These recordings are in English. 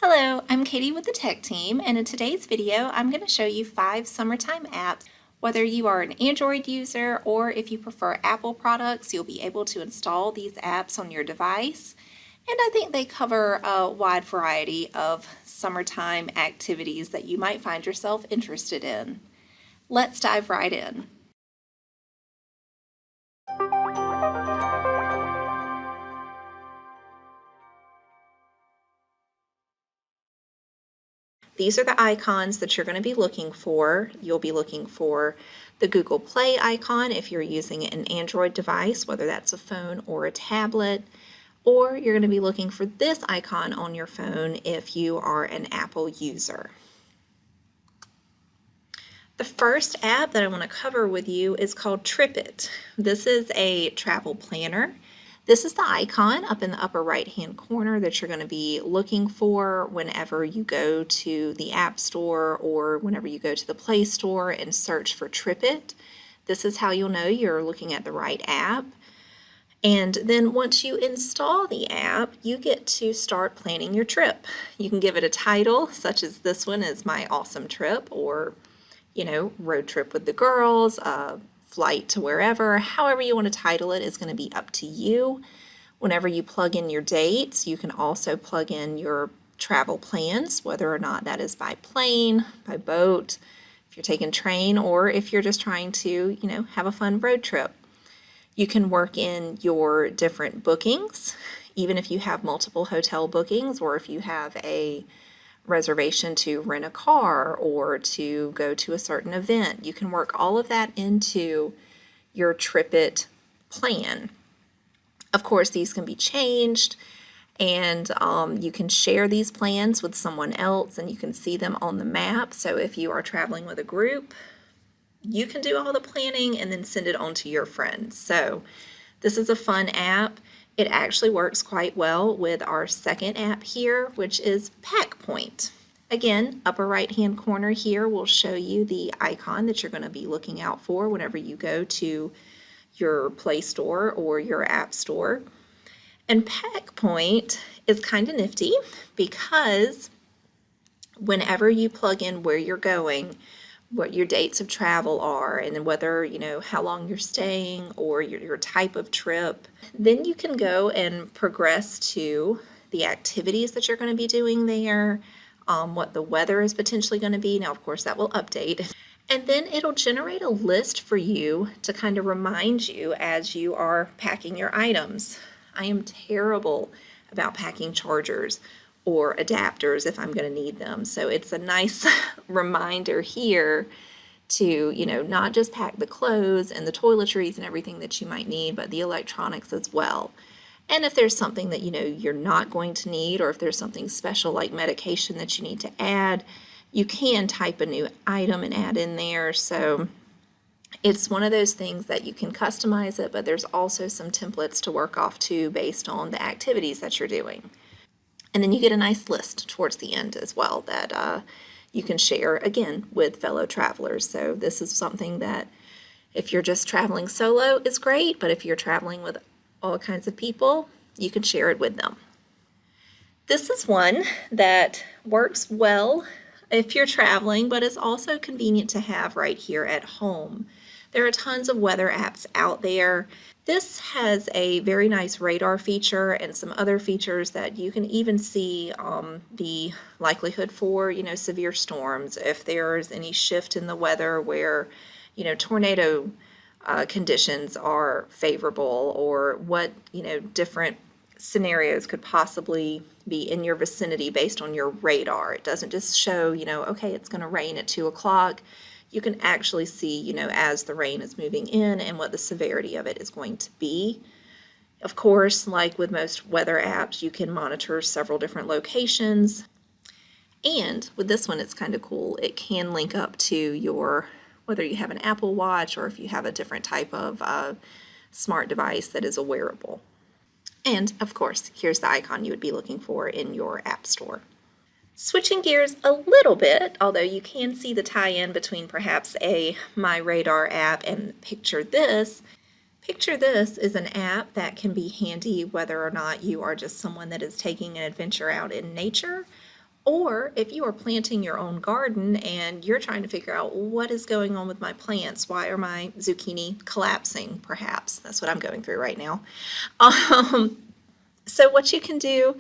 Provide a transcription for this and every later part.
Hello, I'm Katie with the Tech Team, and in today's video, I'm going to show you 5 summertime apps. Whether you are an Android user or if you prefer Apple products, you'll be able to install these apps on your device. And I think they cover a wide variety of summertime activities that you might find yourself interested in. Let's dive right in. These are the icons that you're going to be looking for. You'll be looking for the Google Play icon if you're using an Android device, whether that's a phone or a tablet, or you're going to be looking for this icon on your phone if you are an Apple user. The first app that I want to cover with you is called Tripit. This is a travel planner. This is the icon up in the upper right-hand corner that you're going to be looking for whenever you go to the App Store or whenever you go to the Play Store and search for Tripit. This is how you'll know you're looking at the right app. And then once you install the app, you get to start planning your trip. You can give it a title, such as this one is My Awesome Trip, or, road trip with the girls, flight to wherever. However you want to title it is going to be up to you. Whenever you plug in your dates, you can also plug in your travel plans, whether or not that is by plane, by boat, if you're taking train, or if you're just trying to, have a fun road trip. You can work in your different bookings, even if you have multiple hotel bookings, or if you have a reservation to rent a car or to go to a certain event. You can work all of that into your Tripit plan. Of course, these can be changed, and you can share these plans with someone else, and you can see them on the map. So if you are traveling with a group, you can do all the planning and then send it on to your friends. So this is a fun app. It actually works quite well with our second app here, which is Packpoint. Again, upper right-hand corner here will show you the icon that you're going to be looking out for whenever you go to your Play Store or your App Store. And Packpoint is kind of nifty because whenever you plug in where you're going, what your dates of travel are, and then whether, how long you're staying or your type of trip, then you can go and progress to the activities that you're going to be doing there, what the weather is potentially going to be. Now, of course, that will update. And then it'll generate a list for you to kind of remind you as you are packing your items. I am terrible about packing chargers or adapters if I'm going to need them. So it's a nice reminder here to, not just pack the clothes and the toiletries and everything that you might need, but the electronics as well. And if there's something that, you're not going to need, or if there's something special like medication that you need to add, you can type a new item and add in there. So it's one of those things that you can customize it, but there's also some templates to work off too based on the activities that you're doing. And then you get a nice list towards the end as well that you can share, again, with fellow travelers. So this is something that if you're just traveling solo is great, but if you're traveling with all kinds of people, you can share it with them. This is one that works well if you're traveling, but it's also convenient to have right here at home. There are tons of weather apps out there. This has a very nice radar feature and some other features that you can even see the likelihood for, severe storms. If there's any shift in the weather where, tornado conditions are favorable, or what, different scenarios could possibly be in your vicinity based on your radar. It doesn't just show, okay, it's going to rain at 2 o'clock. You can actually see, as the rain is moving in and what the severity of it is going to be. Of course, like with most weather apps, you can monitor several different locations. And with this one, it's kind of cool. It can link up to your, whether you have an Apple Watch or if you have a different type of smart device that is a wearable. And of course, here's the icon you would be looking for in your app store. Switching gears a little bit, although you can see the tie-in between perhaps a My Radar app and Picture This. Picture This is an app that can be handy whether or not you are just someone that is taking an adventure out in nature, Or if you are planting your own garden and you're trying to figure out what is going on with my plants, why are my zucchini collapsing, perhaps? That's what I'm going through right now. Um, so what you can do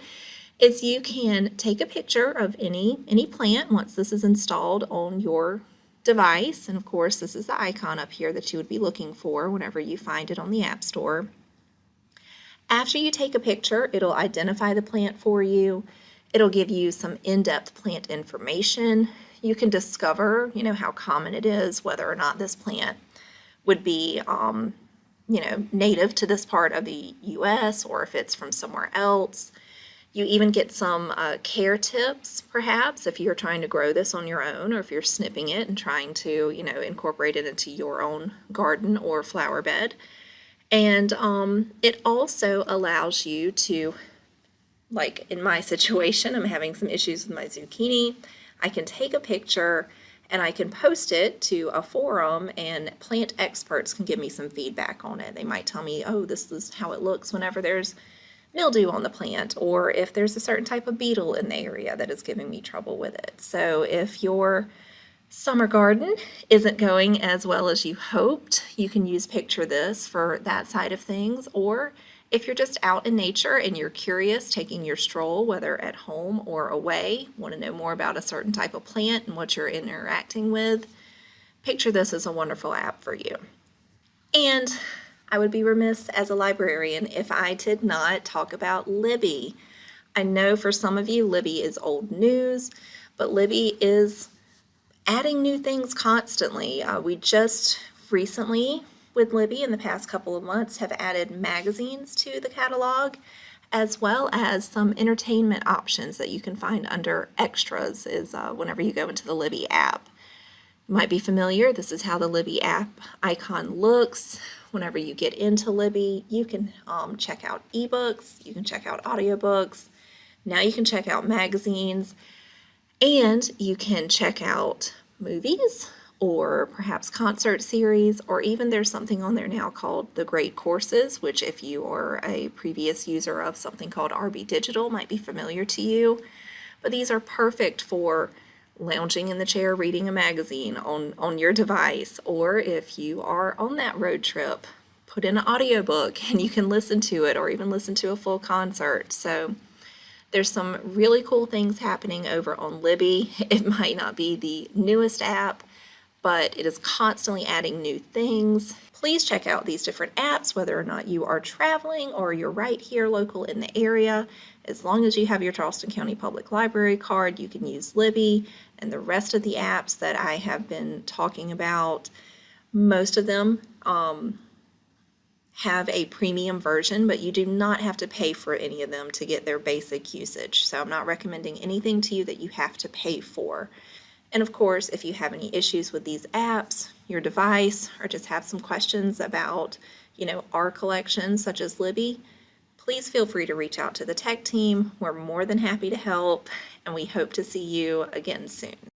is you can take a picture of any plant once this is installed on your device. And of course, this is the icon up here that you would be looking for whenever you find it on the App Store. After you take a picture, it'll identify the plant for you. It'll give you some in-depth plant information. You can discover, how common it is, whether or not this plant would be, native to this part of the U.S. or if it's from somewhere else. You even get some care tips, perhaps, if you're trying to grow this on your own or if you're snipping it and trying to, incorporate it into your own garden or flower bed. And it also allows you to, like in my situation, I'm having some issues with my zucchini. I can take a picture and I can post it to a forum, and plant experts can give me some feedback on it. They might tell me, oh, this is how it looks whenever there's mildew on the plant, or if there's a certain type of beetle in the area that is giving me trouble with it. So if your summer garden isn't going as well as you hoped, you can use Picture This for that side of things. Or if you're just out in nature and you're curious, taking your stroll, whether at home or away, want to know more about a certain type of plant and what you're interacting with, Picture This is a wonderful app for you. And I would be remiss as a librarian if I did not talk about Libby. I know for some of you, Libby is old news, but Libby is adding new things constantly. We just recently, with Libby in the past couple of months, have added magazines to the catalog, as well as some entertainment options that you can find under extras whenever you go into the Libby app. You might be familiar, this is how the Libby app icon looks. Whenever you get into Libby, you can check out ebooks, you can check out audiobooks, now you can check out magazines, and you can check out movies or perhaps concert series, or even there's something on there now called the Great Courses, which if you are a previous user of something called RB Digital might be familiar to you. But these are perfect for lounging in the chair reading a magazine on your device, or if you are on that road trip, put in an audiobook and you can listen to it or even listen to a full concert. So there's some really cool things happening over on Libby. It might not be the newest app, but it is constantly adding new things. Please check out these different apps, whether or not you are traveling or you're right here local in the area. As long as you have your Charleston County Public Library card, you can use Libby and the rest of the apps that I have been talking about. Most of them have a premium version, but you do not have to pay for any of them to get their basic usage. So I'm not recommending anything to you that you have to pay for. And of course, if you have any issues with these apps, your device, or just have some questions about, our collection, such as Libby, please feel free to reach out to the tech team. We're more than happy to help, and we hope to see you again soon.